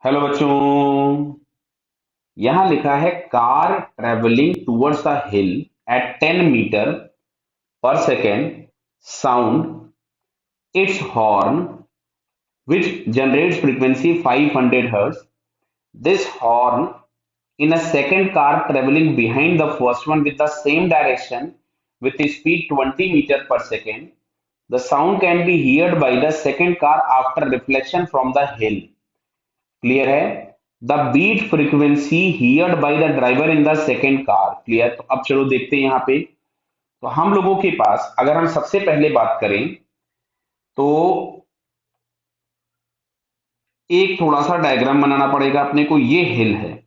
Hello बच्चों। यहां लिखा है car travelling towards a hill at 10 metre per second sound its horn which generates frequency 500 hertz. This horn in a second car traveling behind the first one with the same direction with a speed 20 meter per second. The sound can be heard by the second car after reflection from the hill. Clear है। The beat frequency heard by the driver in the second car. Clear. तो अब चलो देखते हैं यहाँ पे। तो हम लोगों के पास अगर हम सबसे पहले बात करें तो एक थोड़ा सा डायग्राम बनाना पड़ेगा अपने को। ये हिल है।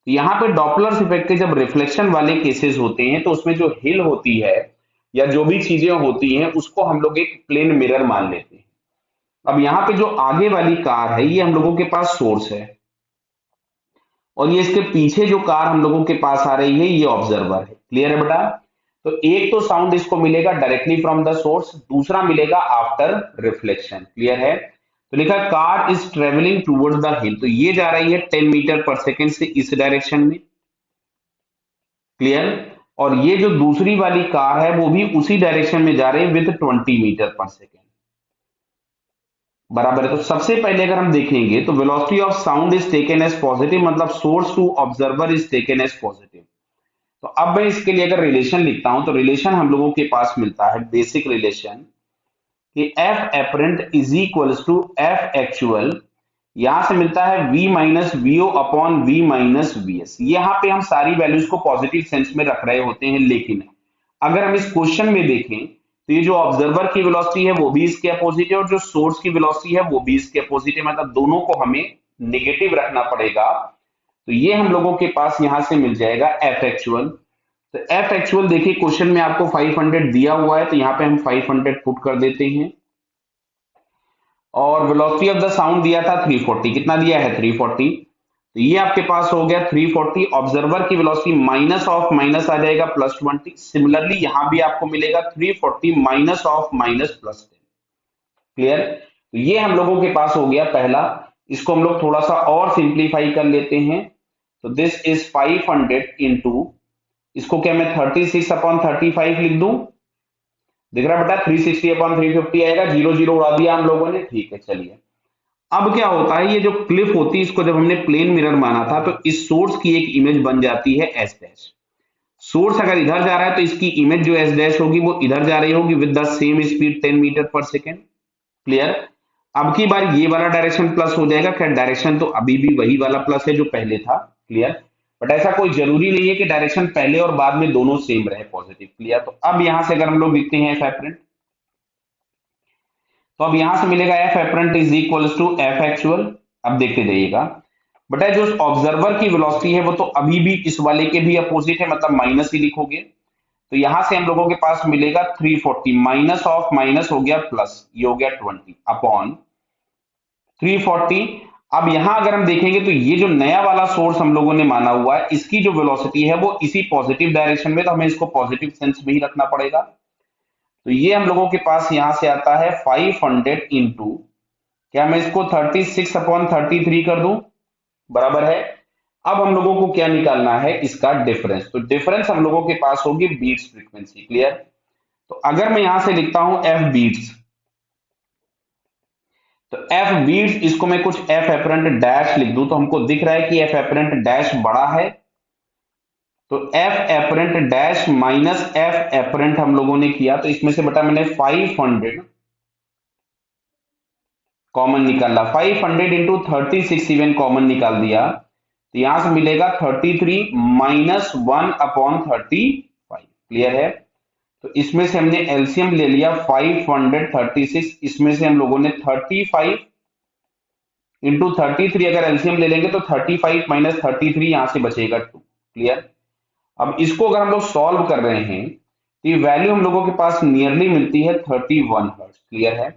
यहाँ पे डॉपलर इफेक्ट के जब रिफ्लेक्शन वाले केसेस होते हैं तो उसमें जो हिल होती है या जो भी चीजें होती हैं उसको हम लोग एक प्लेन मिरर मान लेते हैं। अब यहाँ पे जो आगे वाली कार है ये हम लोगों के पास सोर्स है और ये इसके पीछे जो कार हम लोगों के पास आ रही है ये ऑब्जर्वर है। क्लियर है बेटा। तो एक तो साउंड इसको मिलेगा डायरेक्टली फ्रॉम द सोर्स, दूसरा मिलेगा आफ्टर रिफ्लेक्शन। क्लियर है। तो लिखा car is travelling towards the हिल, तो ये जा रही है 10 मीटर पर सेकेंड से इस डायरेक्शन में। क्लियर। और ये जो दूसरी वाली कार है वो भी उसी डायरेक्शन में जा रही है विद 20 मीटर पर सेकेंड। बराबर है। तो सबसे पहले अगर हम देखेंगे तो velocity of sound is taken as positive, मतलब source to observer is taken as positive. तो अब मैं इसके लिए अगर रिलेशन लिखता हूं तो रिलेशन हम लोगों के पास मिलता है बेसिक रिलेशन कि F apparent is equals to F actual. यहां से मिलता है v minus V O upon v minus V S. यहां पे हम सारी वैल्यूज को पॉजिटिव सेंस में रख रहे होते हैं, लेकिन अगर हम इस क्वेश्चन में देखें तो ये जो ऑब्जर्वर की वेलोसिटी है वो भी इसके अपोजिट है और जो सोर्स की वेलोसिटी है वो भी इसके अपोजिट है, मतलब दोनों को हमें नेगेटिव रखना पड़ेगा। तो ये हम लोगों के पास यहां से मिल जाएगा एफ एक्चुअल। तो एफ एक्चुअल देखिए क्वेश्चन में आपको 500 दिया हुआ है तो यहाँ पे हम 500 पुट कर देते हैं। और वेलोसिटी ऑफ द साउंड दिया था 340, कितना दिया है 340। तो ये आपके पास हो गया 340। ऑब्जर्वर की वेलोसिटी माइनस ऑफ माइनस आ जाएगा प्लस 20। सिमिलरली यहां भी आपको मिलेगा 340 minus of minus plus 10। Clear. तो ये हम लोगों के पास हो गया पहला। इसको हम लोग थोड़ा सा और सिंप्लीफाई कर लेते हैं। तो दिस इज 500 इंटू, इसको क्या मैं 36 अपॉन 35 लिख दूं। दिख रहा बेटा 360 अपॉन 350 आएगा, जीरो जीरो उड़ा दिया हम लोगों ने। ठीक है चलिए। अब क्या होता है ये जो क्लिफ होती है इसको जब हमने प्लेन मिरर माना था तो इस सोर्स की एक इमेज बन जाती है एस डैश। सोर्स अगर इधर जा रहा है तो इसकी इमेज जो एस डैश होगी वो इधर जा रही होगी with the same speed 10 metre per second. Clear. अब की बार ये वाला डायरेक्शन प्लस हो जाएगा। खैर डायरेक्शन तो अभी भी वही वाला प्लस है जो पहले था। क्लियर। बट ऐसा कोई जरूरी नहीं है कि डायरेक्शन पहले और बाद में दोनों सेम रहे पॉजिटिव। क्लियर। तो अब यहां से अगर हम लोग लिखते हैं एफ एपरेंट तो अब यहां से मिलेगा F apparent is equals to F actual. अब देखते जाइएगा बेटा जो ऑब्जर्वर की वेलोसिटी है वो तो अभी भी इस वाले के भी अपोजिट है, मतलब माइनस ही लिखोगे। तो यहां से हम लोगों के पास मिलेगा 340 माइनस ऑफ माइनस हो गया प्लस, ये हो गया 20 अपॉन 340। अब यहां अगर हम देखेंगे तो ये जो नया वाला सोर्स हम लोगों ने माना हुआ है इसकी जो वेलोसिटी है वो इसी पॉजिटिव डायरेक्शन में, तो हमें इसको पॉजिटिव सेंस में ही रखना पड़ेगा। तो ये हम लोगों के पास यहां से आता है 500 इंटू, क्या मैं इसको 36 अपॉन 33 कर दूं। बराबर है। अब हम लोगों को क्या निकालना है इसका डिफरेंस। तो डिफरेंस हम लोगों के पास होगी बीट्स फ्रीक्वेंसी। क्लियर। तो अगर मैं यहां से लिखता हूं एफ बीट्स, तो एफ बीट्स इसको मैं कुछ एफ एपरेंट डैश लिख दूं तो हमको दिख रहा है कि एफ एपरेंट डैश बड़ा है। तो F apparent dash minus F apparent हम लोगों ने किया तो इसमें से बटा मैंने 500 कॉमन निकाला। 500 इंटू 36 इवन कॉमन निकाल दिया तो यहां से मिलेगा 33 माइनस 1 अपॉन 35। क्लियर है। तो इसमें से हमने एलसीएम ले लिया 536, इसमें से हम लोगों ने 35 इंटू 33 अगर एलसीएम ले लेंगे तो 35 माइनस 33 यहां से बचेगा 2। क्लियर। अब इसको अगर हम लोग सॉल्व कर रहे हैं तो ये वैल्यू हम लोगों के पास नियरली मिलती है 31 हर्ट्ज। क्लियर है।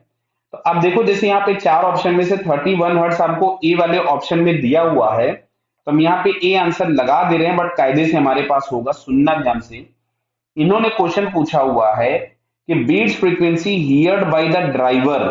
तो अब देखो जैसे यहाँ पे चार ऑप्शन में से 31 हर्ट्ज आपको ए वाले ऑप्शन में दिया हुआ है तो हम यहाँ पे ए आंसर लगा दे रहे हैं, बट कायदे से हमारे पास होगा, सुनना ध्यान से। इन्होंने क्वेश्चन पूछा हुआ है कि beats frequency heard by the driver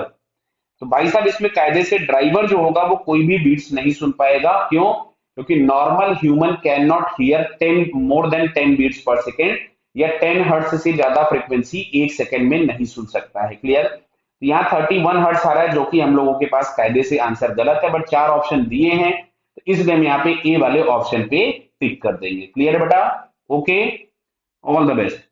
तो भाई साहब इसमें कायदे से ड्राइवर जो होगा वो कोई भी बीट्स नहीं सुन पाएगा। क्यों? क्योंकि normal human can not hear 10 more than 10 beats per second, या 10 हर्ट्ज से ज्यादा फ्रीक्वेंसी एक सेकंड में नहीं सुन सकता है। क्लियर? तो यहाँ 31 हर्ट्ज आ रहा है, जो कि हम लोगों के पास कायदे से आंसर गलत है, बट चार ऑप्शन दिए हैं तो इसलिए हम यहाँ पे ए वाले ऑप्शन पे टिक कर देंगे। क्लियर है बेटा? Okay, all the best.